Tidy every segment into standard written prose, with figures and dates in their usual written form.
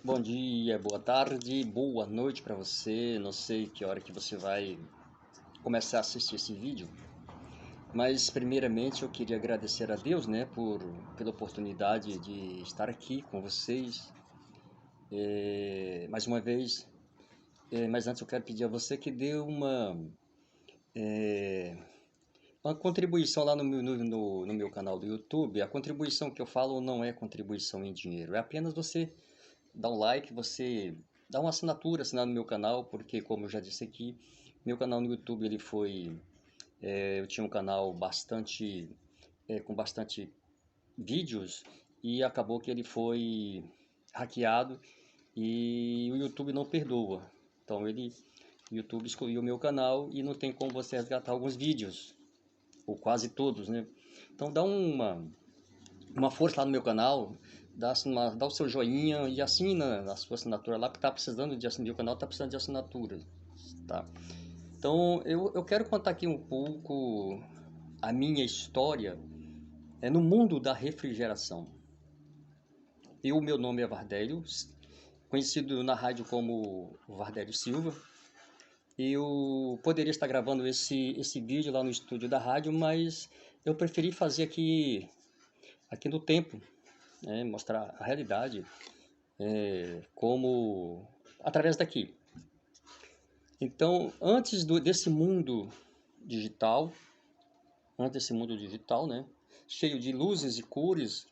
Bom dia, boa tarde, boa noite para você. Não sei que hora que você vai começar a assistir esse vídeo, mas primeiramente eu queria agradecer a Deus, né, pela oportunidade de estar aqui com vocês. Mais uma vez, mas antes eu quero pedir a você que dê uma contribuição lá no meu canal do YouTube. A contribuição que eu falo não é contribuição em dinheiro, é apenas você dá um like, você dá uma assinatura, assinar no meu canal, porque como eu já disse aqui, meu canal no YouTube ele foi, eu tinha um canal com bastante vídeos e acabou que ele foi hackeado e o YouTube não perdoa. Então o YouTube excluiu o meu canal e não tem como você resgatar alguns vídeos, ou quase todos, né? Então dá uma força lá no meu canal, dá o seu joinha e assina a sua assinatura lá, porque tá precisando de assinatura, o canal tá precisando de assinatura, tá? Então eu quero contar aqui um pouco a minha história no mundo da refrigeração. Meu nome é Vardélio, conhecido na rádio como Vardélio Silva. Eu poderia estar gravando esse vídeo lá no estúdio da rádio, mas eu preferi fazer aqui no tempo, né, mostrar a realidade como através daqui. Então, digital, antes desse mundo digital, né, cheio de luzes e cores,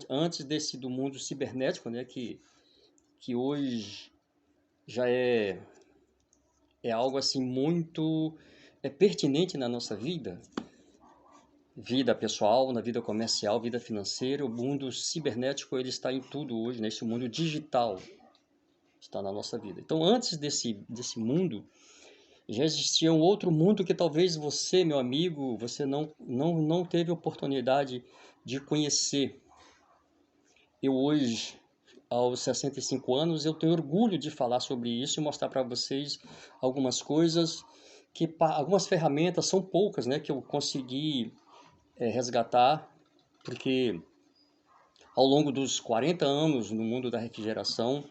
antes desse do mundo cibernético, né, que hoje já é algo assim muito pertinente na nossa vida pessoal, na vida comercial, vida financeira. O mundo cibernético ele está em tudo hoje, nesse mundo digital está na nossa vida. Então, antes desse mundo, já existia um outro mundo que talvez você, meu amigo, você não teve oportunidade de conhecer. Eu hoje, aos 65 anos, eu tenho orgulho de falar sobre isso e mostrar para vocês algumas coisas, algumas ferramentas, são poucas, né, que eu consegui resgatar, porque ao longo dos 40 anos no mundo da refrigeração,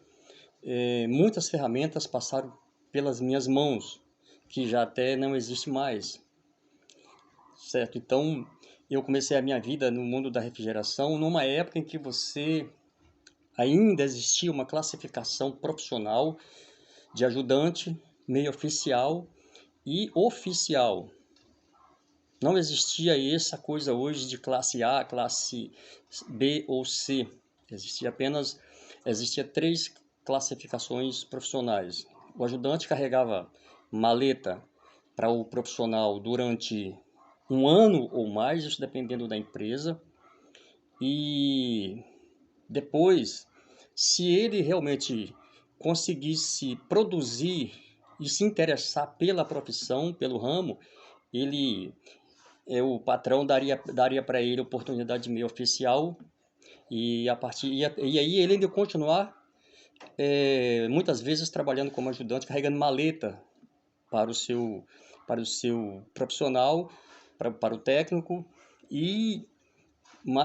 muitas ferramentas passaram pelas minhas mãos, que já até não existe mais, certo? Então, eu comecei a minha vida no mundo da refrigeração numa época em que você ainda existia uma classificação profissional de ajudante, meio oficial e oficial. Não existia essa coisa hoje de classe A, classe B ou C. Existia três classificações profissionais. O ajudante carregava maleta para o profissional durante um ano ou mais, isso dependendo da empresa. E depois, se ele realmente conseguisse produzir e se interessar pela profissão, pelo ramo, o patrão daria para ele oportunidade de meio oficial e aí ele ainda continuar muitas vezes trabalhando como ajudante, carregando maleta para o seu profissional, para o técnico, e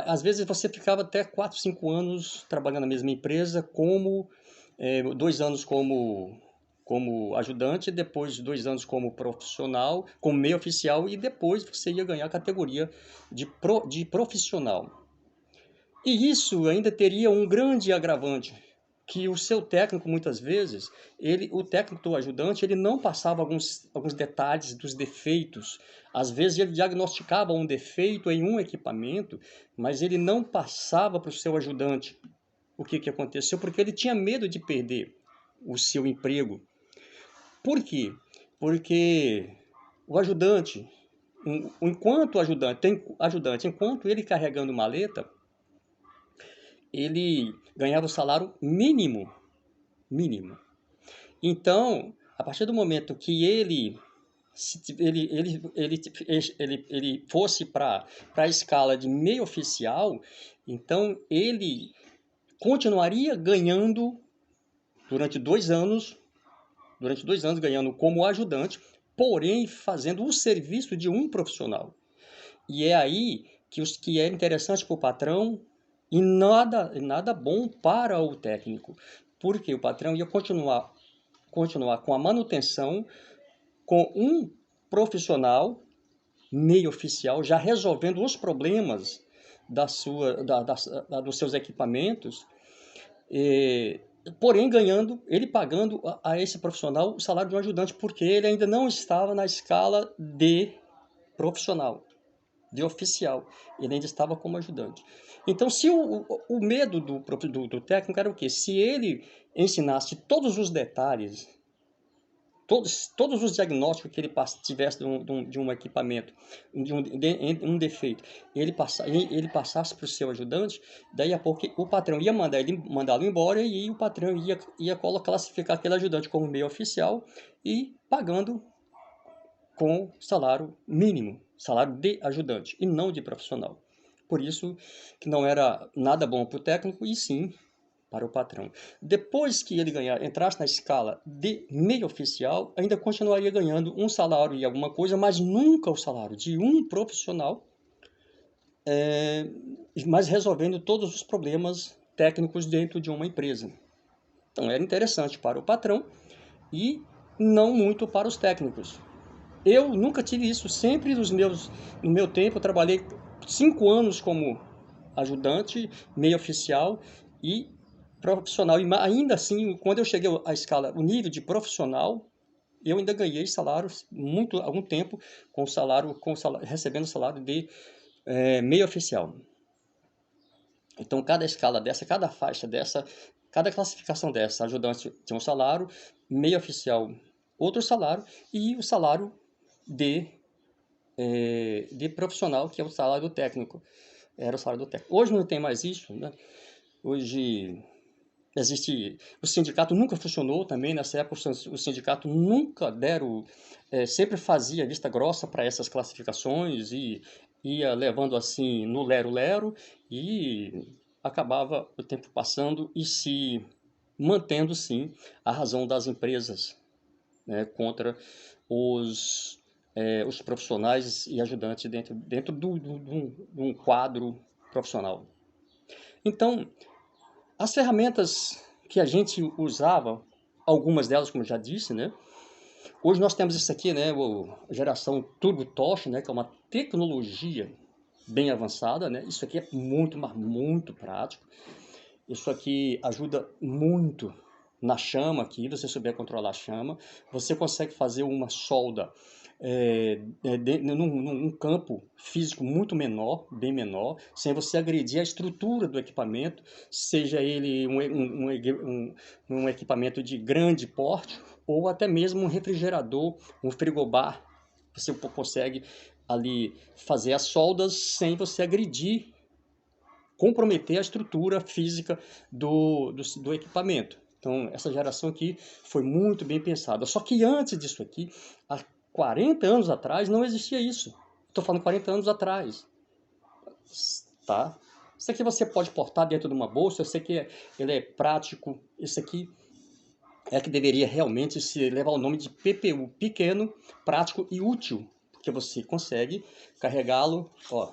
às vezes você ficava até 4, 5 anos trabalhando na mesma empresa, 2 anos como ajudante, depois 2 anos como profissional, como meio oficial, e depois você ia ganhar a categoria de profissional. E isso ainda teria um grande agravante, que o seu técnico, muitas vezes, o técnico do ajudante, ele não passava alguns detalhes dos defeitos. Às vezes ele diagnosticava um defeito em um equipamento, mas ele não passava para o seu ajudante o que aconteceu, porque ele tinha medo de perder o seu emprego. Por quê? Porque o ajudante, enquanto ele carregando maleta, ele ganhava o salário mínimo. Então, a partir do momento que ele fosse para a escala de meio oficial, então ele continuaria ganhando durante 2 anos, ganhando como ajudante, porém fazendo o serviço de um profissional. E é aí que é interessante para o patrão E nada bom para o técnico, porque o patrão ia continuar com a manutenção com um profissional meio oficial já resolvendo os problemas dos seus equipamentos, porém ele pagando a esse profissional o salário de um ajudante, porque ele ainda não estava na escala de profissional, de oficial, ele ainda estava como ajudante. Então, se o medo do técnico era o quê? Se ele ensinasse todos os detalhes, todos os diagnósticos que ele tivesse de um equipamento, um defeito, ele passasse para o seu ajudante, daí a pouco o patrão ia mandá-lo embora e o patrão ia classificar aquele ajudante como meio oficial e pagando com salário mínimo, salário de ajudante e não de profissional. Por isso que não era nada bom para o técnico e sim para o patrão. Depois que ele entrasse na escala de meio oficial, ainda continuaria ganhando um salário e alguma coisa, mas nunca o salário de um profissional, mas resolvendo todos os problemas técnicos dentro de uma empresa. Então era interessante para o patrão e não muito para os técnicos. Eu nunca tive isso, sempre no meu tempo eu trabalhei 5 anos como ajudante, meio oficial e profissional, e ainda assim, quando eu cheguei à escala, o nível de profissional, eu ainda ganhei salário algum tempo recebendo salário de meio oficial. Então, cada escala dessa, cada faixa dessa, cada classificação dessa, ajudante tinha um salário, meio oficial outro salário e o salário de profissional, que é o salário do técnico. Era o salário do técnico. Hoje não tem mais isso, né? Hoje o sindicato nunca funcionou também nessa época, o sindicato nunca sempre fazia vista grossa para essas classificações e ia levando assim no lero-lero e acabava o tempo passando e se mantendo sim a razão das empresas, né, contra os profissionais e ajudantes dentro de um quadro profissional. Então, as ferramentas que a gente usava, algumas delas, como eu já disse, né? Hoje nós temos isso aqui, né? A geração TurboTosh, né? Que é uma tecnologia bem avançada, né? Isso aqui é muito, mas muito prático. Isso aqui ajuda muito na chama aqui, você souber controlar a chama. Você consegue fazer uma solda num campo físico muito menor, bem menor, sem você agredir a estrutura do equipamento, seja ele um equipamento de grande porte ou até mesmo um refrigerador, um frigobar. Você consegue ali fazer as soldas sem você agredir, comprometer a estrutura física do equipamento. Então, essa geração aqui foi muito bem pensada. Só que antes disso aqui, há 40 anos atrás, não existia isso. Estou falando 40 anos atrás. Tá? Isso aqui você pode portar dentro de uma bolsa. Eu sei que ele é prático. Isso aqui é que deveria realmente se levar o nome de PPU, pequeno, prático e útil. Porque você consegue carregá-lo, ó.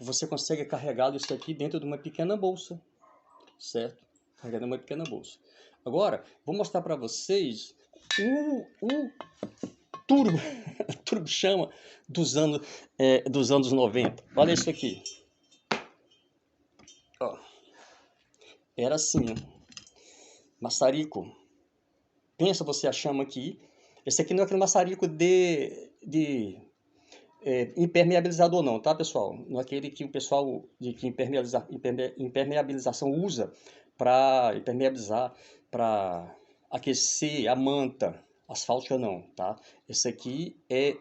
Você consegue carregá-lo isso aqui dentro de uma pequena bolsa, certo? Carregando uma pequena bolsa. Agora, vou mostrar para vocês o turbo, turbo chama dos anos 90. Olha isso aqui. Ó, era assim, maçarico. Pensa você a chama aqui. Esse aqui não é aquele maçarico de impermeabilizador não, tá, pessoal? Não é aquele que o pessoal de impermeabilização usa para impermeabilizar, para aquecer a manta asfáltica não, tá? Esse aqui é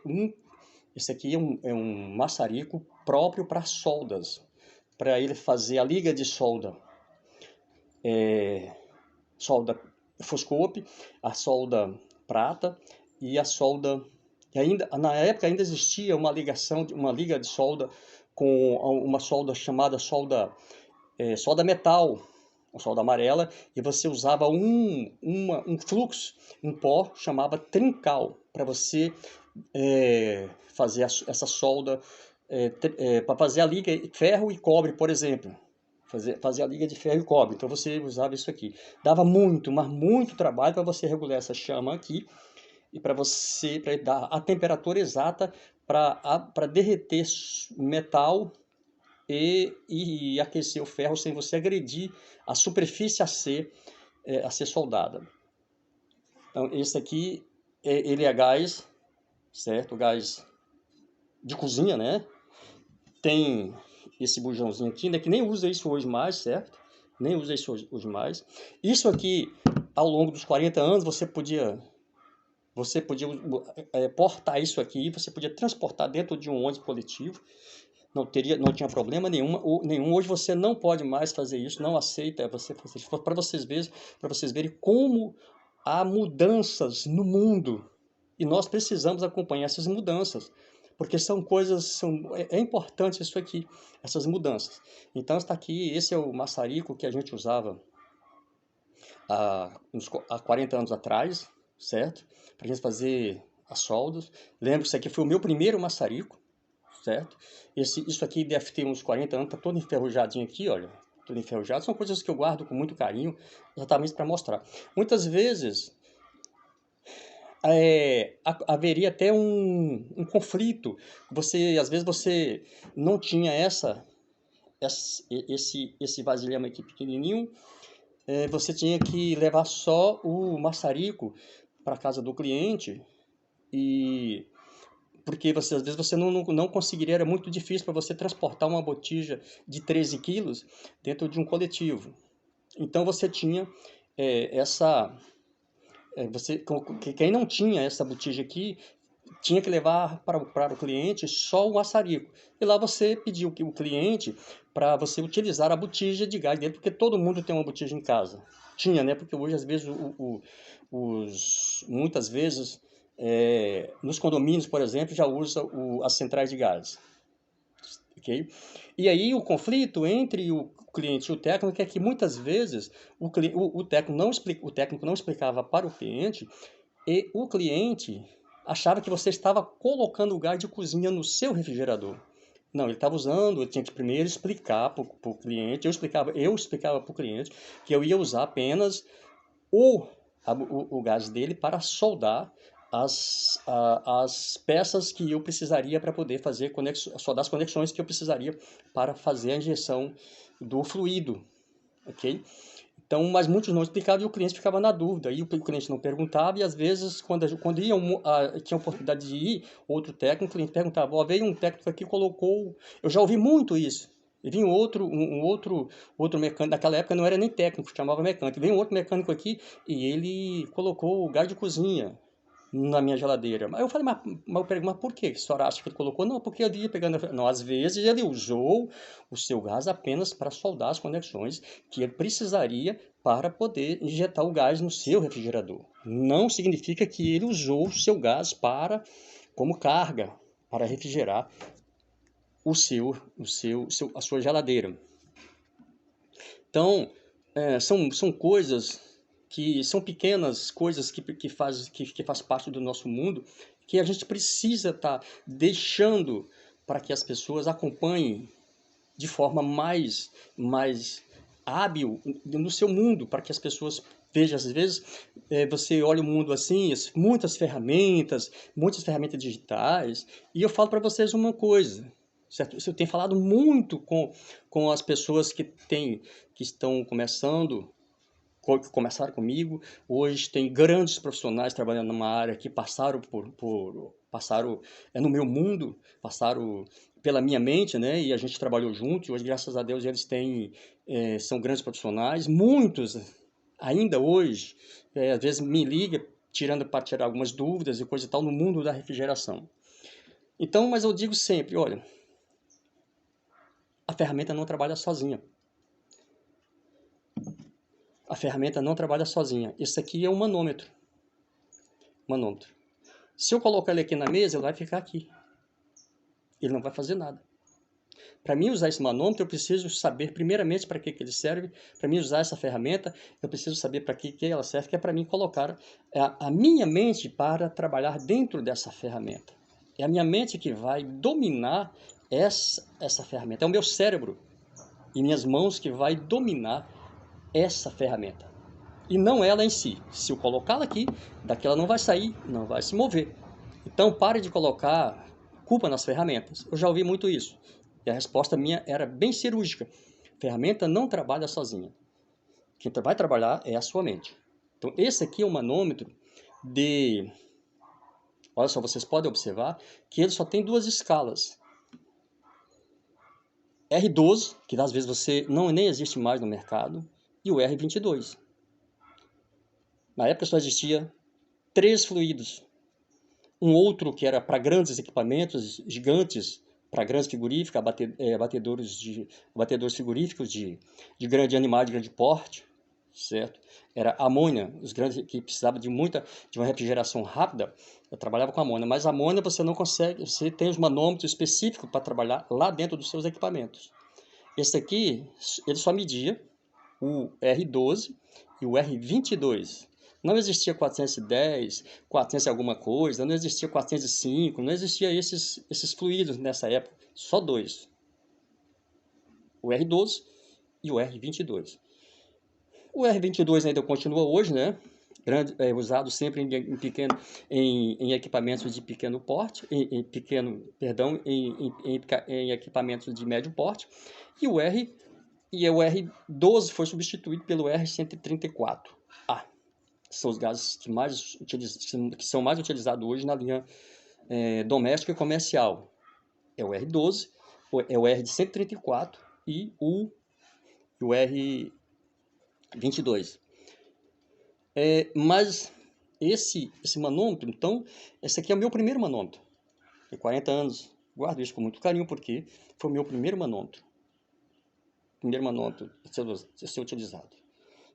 um maçarico próprio para soldas, para ele fazer a liga de solda, solda Foscope, a solda prata e a solda. E ainda, na época ainda existia uma liga de solda com uma solda chamada solda metal, uma solda amarela, e você usava um fluxo, um pó chamava trincal, para você fazer essa solda para fazer a liga ferro e cobre, por exemplo. Fazer a liga de ferro e cobre. Então você usava isso aqui. Dava muito, mas muito trabalho para você regular essa chama aqui e para dar a temperatura exata para derreter metal e aquecer o ferro sem você agredir a superfície a ser soldada. Então esse aqui, ele é gás, certo? Gás de cozinha, né? Tem esse bujãozinho aqui, né? Que nem usa isso hoje mais, certo? Nem usa isso hoje mais. Isso aqui, ao longo dos 40 anos, você podia portar isso aqui, você podia transportar dentro de um ônibus coletivo, não tinha problema nenhum. Hoje você não pode mais fazer isso, não aceita você fazer isso. Para vocês verem como há mudanças no mundo e nós precisamos acompanhar essas mudanças, porque é importante isso aqui, essas mudanças. Então está aqui, esse é o maçarico que a gente usava há 40 anos atrás, certo? Para a gente fazer as soldas. Lembro que isso aqui foi o meu primeiro maçarico, certo? Isso aqui deve ter uns 40 anos, tá todo enferrujadinho aqui, olha. Todo enferrujado. São coisas que eu guardo com muito carinho, exatamente para mostrar. Muitas vezes haveria até um conflito. Às vezes você não tinha esse vasilhame aqui pequenininho, você tinha que levar só o maçarico para casa do cliente, porque às vezes você não conseguiria, era muito difícil para você transportar uma botija de 13 quilos dentro de um coletivo. Então você tinha quem não tinha essa botija aqui, tinha que levar para o cliente só o maçarico. E lá você pediu que o cliente para você utilizar a botija de gás dele, porque todo mundo tem uma botija em casa. Tinha, né? Porque hoje, às vezes, muitas vezes, nos condomínios, por exemplo, já usa as centrais de gás. Okay? E aí o conflito entre o cliente e o técnico é que muitas vezes o técnico não explicava para o cliente e o cliente achava que você estava colocando o gás de cozinha no seu refrigerador. Não, ele estava usando, eu tinha que primeiro explicar para o cliente, eu explicava para o cliente que eu ia usar apenas o gás dele para soldar as peças que eu precisaria para poder soldar as conexões que eu precisaria para fazer a injeção do fluido, ok? Então, mas muitos não explicavam e o cliente ficava na dúvida. E o cliente não perguntava e às vezes, quando tinha a oportunidade de ir, outro técnico, o cliente perguntava, veio um técnico aqui e colocou... Eu já ouvi muito isso. E vinha um outro mecânico, naquela época não era nem técnico, chamava mecânico. Veio um outro mecânico aqui e ele colocou o gás de cozinha na minha geladeira. Aí eu falei, mas eu pergunto, mas por que a senhora acha que ele colocou? Não, porque eu ia pegando... Não, às vezes ele usou o seu gás apenas para soldar as conexões que ele precisaria para poder injetar o gás no seu refrigerador. Não significa que ele usou o seu gás como carga, para refrigerar a sua geladeira. Então, são coisas que são pequenas coisas que faz parte do nosso mundo, que a gente precisa estar deixando para que as pessoas acompanhem de forma mais hábil no seu mundo, para que as pessoas vejam. Às vezes você olha o mundo assim, muitas ferramentas digitais, e eu falo para vocês uma coisa, certo? Eu tenho falado muito com as pessoas que estão começaram comigo. Hoje tem grandes profissionais trabalhando numa área que passaram no meu mundo, passaram pela minha mente, né? E a gente trabalhou junto. E hoje, graças a Deus, eles são grandes profissionais. Muitos, ainda hoje, às vezes me ligam para tirar algumas dúvidas e coisa e tal no mundo da refrigeração. Então, mas eu digo sempre, olha, a ferramenta não trabalha sozinha. A ferramenta não trabalha sozinha. Esse aqui é um manômetro. Se eu colocar ele aqui na mesa, ele vai ficar aqui. Ele não vai fazer nada. Para mim usar esse manômetro, eu preciso saber primeiramente para que ele serve. Para mim usar essa ferramenta, eu preciso saber para que ela serve, que é para mim colocar a minha mente para trabalhar dentro dessa ferramenta. É a minha mente que vai dominar essa ferramenta. É o meu cérebro e minhas mãos que vai dominar essa ferramenta. E não ela em si. Se eu colocá-la aqui, daqui ela não vai sair, não vai se mover. Então pare de colocar culpa nas ferramentas. Eu já ouvi muito isso. E a resposta minha era bem cirúrgica. Ferramenta não trabalha sozinha. Quem vai trabalhar é a sua mente. Então esse aqui é um manômetro de... Olha só, vocês podem observar que ele só tem duas escalas. R12, que às vezes você nem existe mais no mercado, e o R22. Na época só existia 3 fluidos. Um outro que era para grandes equipamentos, gigantes, para grandes frigoríficos, batedores frigoríficos de grande animal, de grande porte, certo? Era amônia, os grandes que precisavam de uma refrigeração rápida, eu trabalhava com amônia, mas amônia você não consegue, você tem os manômetros específicos para trabalhar lá dentro dos seus equipamentos. Esse aqui, ele só media o R12 e o R22. Não existia 410, 400 e alguma coisa, não existia 405, não existia esses fluidos nessa época, só dois. O R12 e o R22. O R22 ainda continua hoje, né? Usado sempre em equipamentos de pequeno porte, em equipamentos de médio porte, e o R12 foi substituído pelo R134A. São os gases que são mais utilizados hoje na linha doméstica e comercial. É o R12, é o R134 e o R22. Mas esse manômetro, então, esse aqui é o meu primeiro manômetro. Tem 40 anos, guardo isso com muito carinho porque foi o meu primeiro manômetro. Primeiro manômetro a ser utilizado,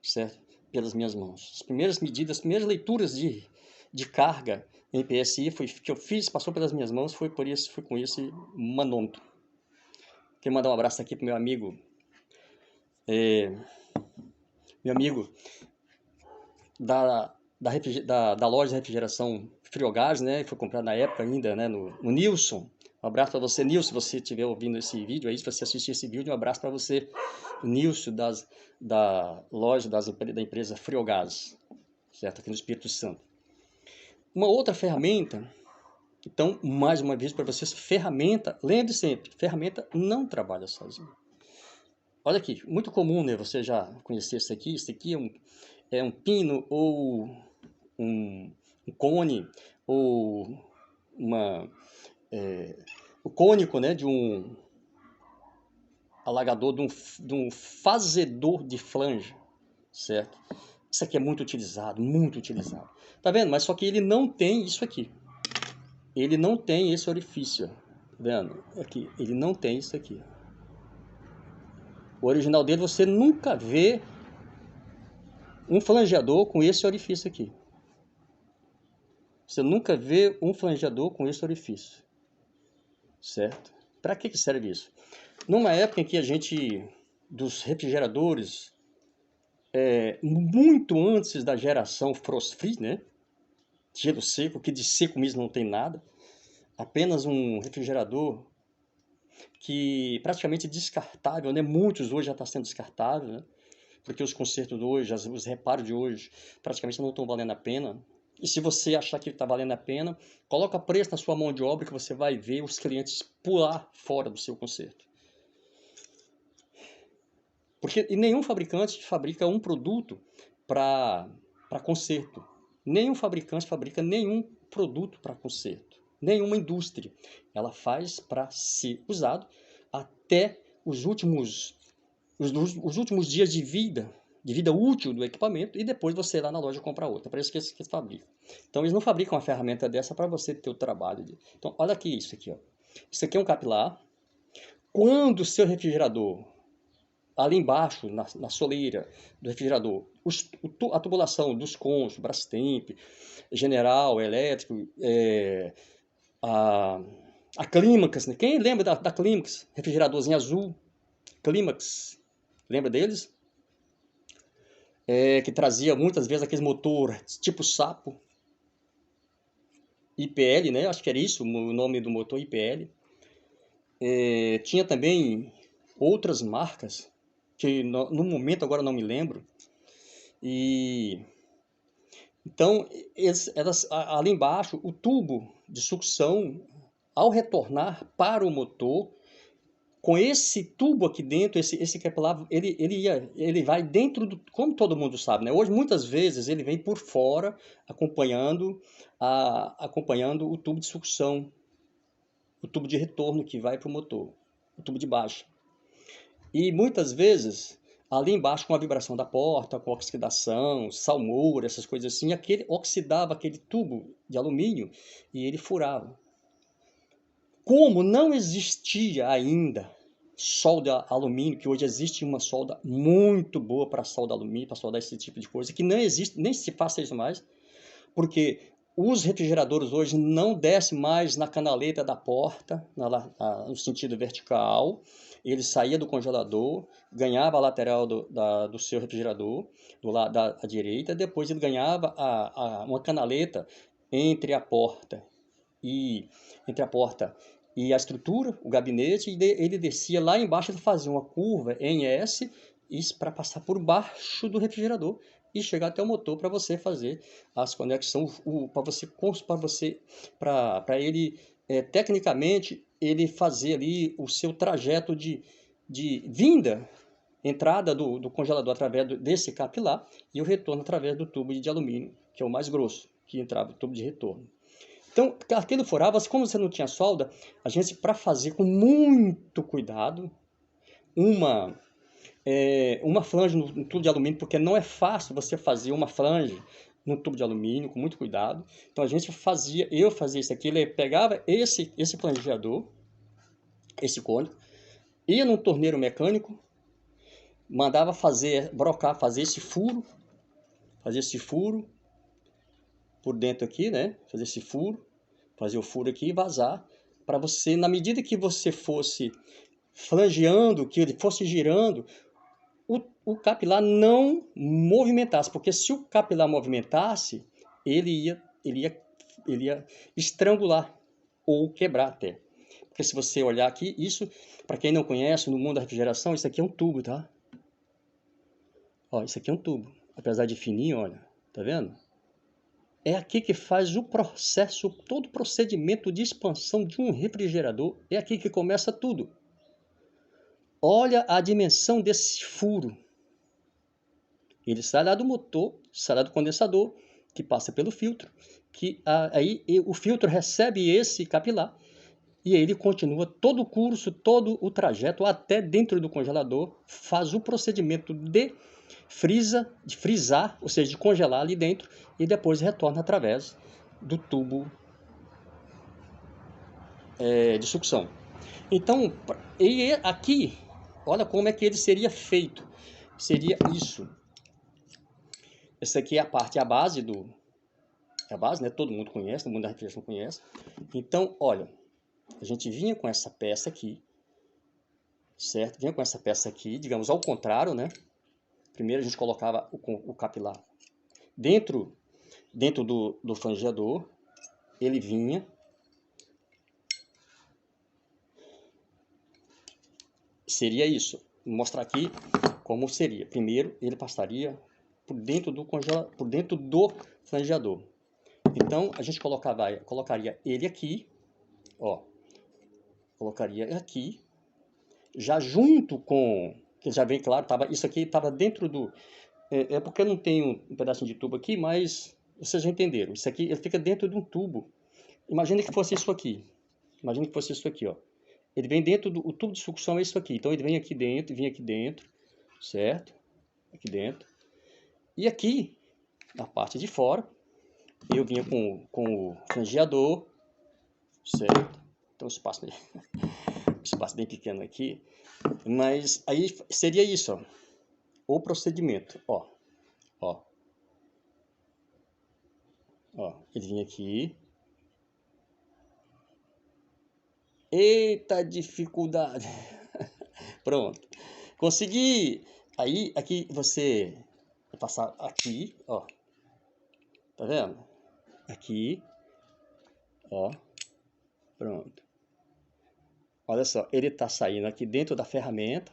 certo? Pelas minhas mãos. As primeiras medidas, as primeiras leituras de carga em PSI que eu fiz, passou pelas minhas mãos, foi com esse manômetro. Quero mandar um abraço aqui para meu amigo da loja de refrigeração Friogás, né? Foi comprado na época ainda, né? No Nilson. Um abraço para você, Nilson, se você estiver ouvindo esse vídeo aí, se você assistir esse vídeo, um abraço para você, Nilson, da loja da empresa Friogás, certo? Aqui no Espírito Santo. Uma outra ferramenta, então, mais uma vez para vocês, ferramenta, lembre sempre, ferramenta não trabalha sozinha. Olha aqui, muito comum, né? Você já conhecer isso aqui é um pino ou um cone ou o cônico, né, de um alagador, de um fazedor de flange, certo? Isso aqui é muito utilizado, muito utilizado. Tá vendo? Mas só que ele não tem isso aqui. Ele não tem esse orifício, tá vendo? Aqui, ele não tem isso aqui. O original dele você nunca vê um flangeador com esse orifício aqui. Você nunca vê um flangeador com esse orifício, certo? Para que serve isso? Numa época em que dos refrigeradores, muito antes da geração frost free, né? Gelo seco, que de seco mesmo não tem nada, apenas um refrigerador que praticamente descartável, né? Muitos hoje já estão sendo descartáveis, né? Porque os consertos de hoje, os reparos de hoje, praticamente não estão valendo a pena. E se você achar que está valendo a pena, coloca preço na sua mão de obra que você vai ver os clientes pular fora do seu conserto. Porque nenhum fabricante fabrica um produto para conserto. Nenhum fabricante fabrica nenhum produto para conserto. Nenhuma indústria. Ela faz para ser usado até os últimos dias de vida útil do equipamento, e depois você ir lá na loja comprar outra. Para isso que eles fabricam. Então eles não fabricam uma ferramenta dessa para você ter o trabalho. Então olha aqui isso aqui, ó. Isso aqui é um capilar. Quando o seu refrigerador, ali embaixo, na soleira do refrigerador, a tubulação dos conchos, Brastemp, General, Elétrico, a Climax, né? Quem lembra da Climax? Refrigeradorzinho azul, Climax, lembra deles? Que trazia muitas vezes aquele motor tipo sapo, IPL, né? Acho que era isso o nome do motor, IPL. Tinha também outras marcas, que no momento agora não me lembro. E então, ali embaixo, o tubo de sucção, ao retornar para o motor, com esse tubo aqui dentro, esse capilar, ele vai dentro do, como todo mundo sabe, né? Hoje, muitas vezes, ele vem por fora, acompanhando o tubo de sucção, o tubo de retorno que vai para o motor, o tubo de baixo. E muitas vezes, ali embaixo, com a vibração da porta, com a oxidação, salmoura, essas coisas assim, oxidava aquele tubo de alumínio e ele furava. Como não existia ainda solda alumínio, que hoje existe uma solda muito boa para solda alumínio, para soldar esse tipo de coisa, que não existe, nem se faça isso mais, porque os refrigeradores hoje não descem mais na canaleta da porta, no sentido vertical. Ele saía do congelador, ganhava a lateral do seu refrigerador, do lado da direita, depois ele ganhava uma canaleta entre a porta e a estrutura, o gabinete, e ele descia lá embaixo, ele fazia uma curva em S, isso para passar por baixo do refrigerador e chegar até o motor para você fazer as conexões, para ele, tecnicamente, ele fazer ali o seu trajeto de vinda, entrada do congelador através desse capilar e o retorno através do tubo de alumínio, que é o mais grosso, que entrava o tubo de retorno. Então, aquilo furava, como você não tinha solda, a gente, para fazer com muito cuidado, uma flange no tubo de alumínio, porque não é fácil você fazer uma flange no tubo de alumínio, com muito cuidado. Então, eu fazia isso aqui, ele pegava esse flangeador, esse cônico, ia num torneiro mecânico, mandava brocar, fazer esse furo por dentro aqui, né? Fazer esse furo, fazer o furo aqui e vazar, para você, na medida que você fosse flangeando, que ele fosse girando, o capilar não movimentasse, porque se o capilar movimentasse, ele ia estrangular ou quebrar até. Porque se você olhar aqui, isso, para quem não conhece, no mundo da refrigeração, isso aqui é um tubo, tá? Ó, isso aqui é um tubo. Apesar de fininho, olha, tá vendo? É aqui que faz o processo, todo o procedimento de expansão de um refrigerador. É aqui que começa tudo. Olha a dimensão desse furo. Ele sai lá do motor, sai lá do condensador, que passa pelo filtro, aí o filtro recebe esse capilar e aí ele continua todo o curso, todo o trajeto até dentro do congelador, faz o procedimento de frisar, ou seja, de congelar ali dentro e depois retorna através do tubo de sucção. Então, e aqui, olha como é que ele seria feito. Seria isso. Essa aqui é a base a base, né? Todo mundo conhece, todo mundo da refrigeração conhece. Então, olha, a gente vinha com essa peça aqui, certo? Vinha com essa peça aqui, digamos, ao contrário, né? Primeiro a gente colocava o capilar dentro do flangeador, ele vinha, seria isso. Vou mostrar aqui como seria. Primeiro, ele passaria por dentro do flangeador. Então, a gente colocaria ele aqui, ó, colocaria aqui, já junto com, que já vem claro, isso aqui estava dentro do, é porque eu não tenho um pedacinho de tubo aqui, mas vocês já entenderam, isso aqui ele fica dentro de um tubo. Imagina que fosse isso aqui, ó. Ele vem dentro o tubo de sucção é isso aqui, então ele vem aqui dentro, certo? Aqui dentro. E aqui, na parte de fora, eu vinha com o flangeador, certo? Então espaço bem pequeno aqui, mas aí seria isso, ó, o procedimento, ó, ele vinha aqui, eita dificuldade, pronto, consegui, aí aqui você vai passar aqui, ó, tá vendo? Aqui, ó, pronto. Olha só, ele está saindo aqui dentro da ferramenta,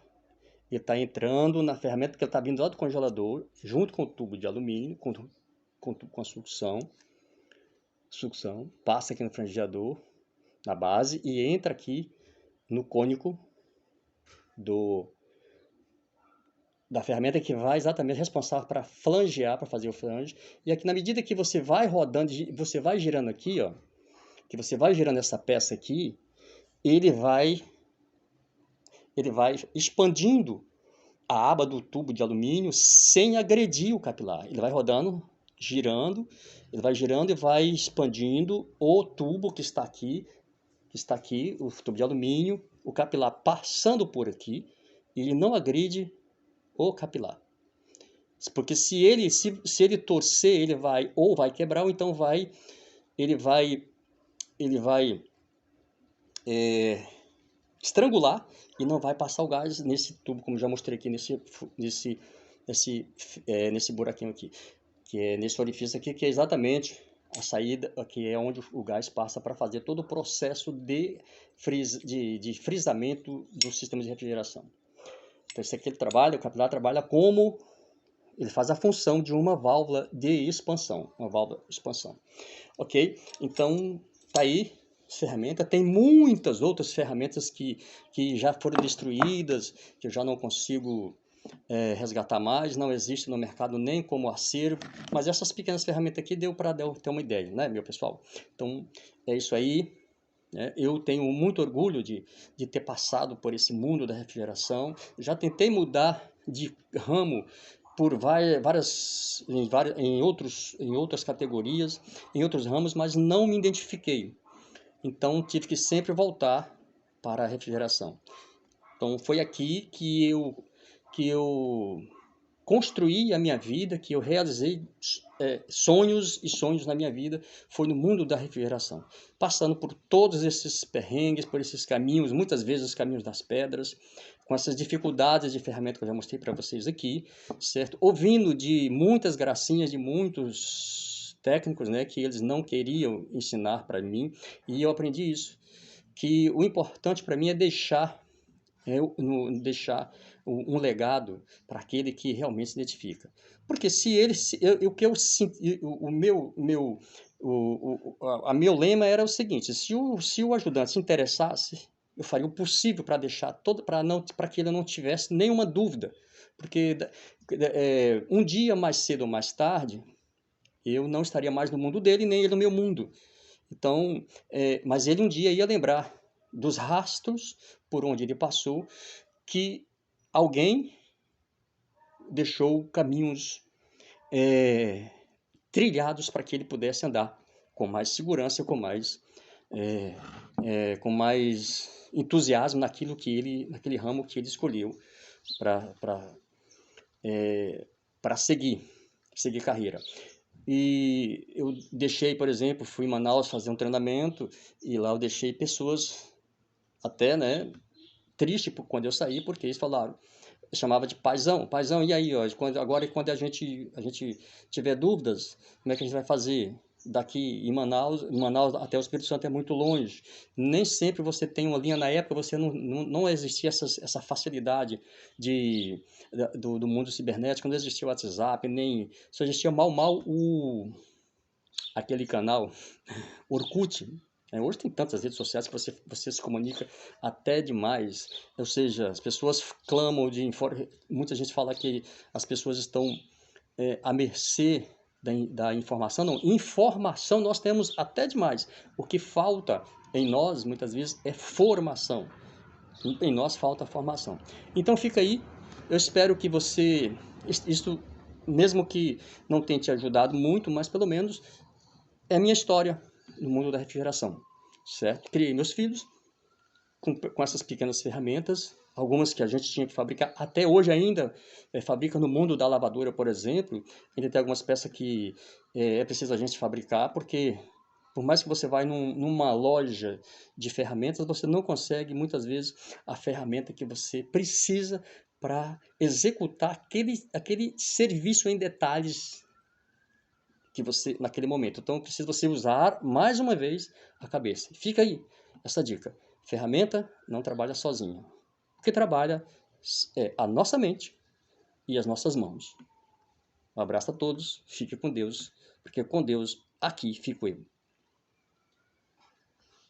ele está entrando na ferramenta porque ele está vindo lá do congelador, junto com o tubo de alumínio, com a sucção, passa aqui no frangeador, na base, e entra aqui no cônico da ferramenta que vai exatamente responsável para flangear, para fazer o flange. E aqui, na medida que você vai rodando, você vai girando aqui, ó, que você vai girando essa peça aqui, ele vai expandindo a aba do tubo de alumínio sem agredir o capilar. Ele vai rodando, girando, ele vai girando e vai expandindo o tubo que está aqui, o tubo de alumínio, o capilar passando por aqui, e ele não agride o capilar. Porque se ele torcer, ele vai quebrar, ou então ele vai estrangular e não vai passar o gás nesse tubo, como já mostrei aqui nesse buraquinho aqui, que é nesse orifício aqui, que é exatamente a saída, que é onde o gás passa para fazer todo o processo de frisamento do sistema de refrigeração. Então, esse aqui o capilar trabalha como, ele faz a função de uma válvula de expansão, ok? Então, tá aí ferramenta. Tem muitas outras ferramentas que já foram destruídas, que eu já não consigo resgatar mais, não existe no mercado nem como acervo, mas essas pequenas ferramentas aqui deu para ter uma ideia, né, meu pessoal? Então, é isso aí. Eu tenho muito orgulho de ter passado por esse mundo da refrigeração. Já tentei mudar de ramo por em outras categorias, em outros ramos, mas não me identifiquei. Então, tive que sempre voltar para a refrigeração. Então, foi aqui que eu construí a minha vida, que eu realizei sonhos na minha vida, foi no mundo da refrigeração. Passando por todos esses perrengues, por esses caminhos, muitas vezes os caminhos das pedras, com essas dificuldades de ferramenta que eu já mostrei para vocês aqui, certo? Ouvindo de muitas gracinhas, de muitos técnicos, né, que eles não queriam ensinar para mim, e eu aprendi isso, que o importante para mim é deixar um legado para aquele que realmente se identifica. Porque meu lema era o seguinte: se o ajudante se interessasse, eu faria o possível para deixar para que ele não tivesse nenhuma dúvida, porque um dia mais cedo ou mais tarde eu não estaria mais no mundo dele, nem ele no meu mundo. Então, mas ele um dia ia lembrar dos rastros por onde ele passou, que alguém deixou caminhos trilhados para que ele pudesse andar com mais segurança, com mais entusiasmo naquele ramo que ele escolheu para seguir carreira. E eu deixei, por exemplo, fui em Manaus fazer um treinamento e lá eu deixei pessoas até, né, triste quando eu saí, porque eles falaram, eu chamava de paizão, e aí, ó, quando a gente tiver dúvidas, como é que a gente vai fazer? Daqui em Manaus até o Espírito Santo é muito longe, nem sempre você tem uma linha. Na época você não existia essa facilidade do mundo cibernético, não existia o WhatsApp, nem só existia mal aquele canal Orkut. Hoje tem tantas redes sociais que você se comunica até demais, ou seja, as pessoas clamam muita gente fala que as pessoas estão à mercê da informação. Não, informação nós temos até demais. O que falta em nós, muitas vezes, é formação. Em nós falta formação. Então fica aí, eu espero que isso, mesmo que não tenha te ajudado muito, mas pelo menos é a minha história no mundo da refrigeração, certo? Criei meus filhos com essas pequenas ferramentas, algumas que a gente tinha que fabricar, até hoje ainda fabrica no mundo da lavadora, por exemplo, ainda tem algumas peças que é preciso a gente fabricar, porque por mais que você vá numa loja de ferramentas, você não consegue muitas vezes a ferramenta que você precisa para executar aquele serviço em detalhes que você naquele momento. Então precisa você usar mais uma vez a cabeça. Fica aí essa dica. Ferramenta não trabalha sozinha. O que trabalha é a nossa mente e as nossas mãos. Um abraço a todos, fique com Deus, porque com Deus aqui fico eu.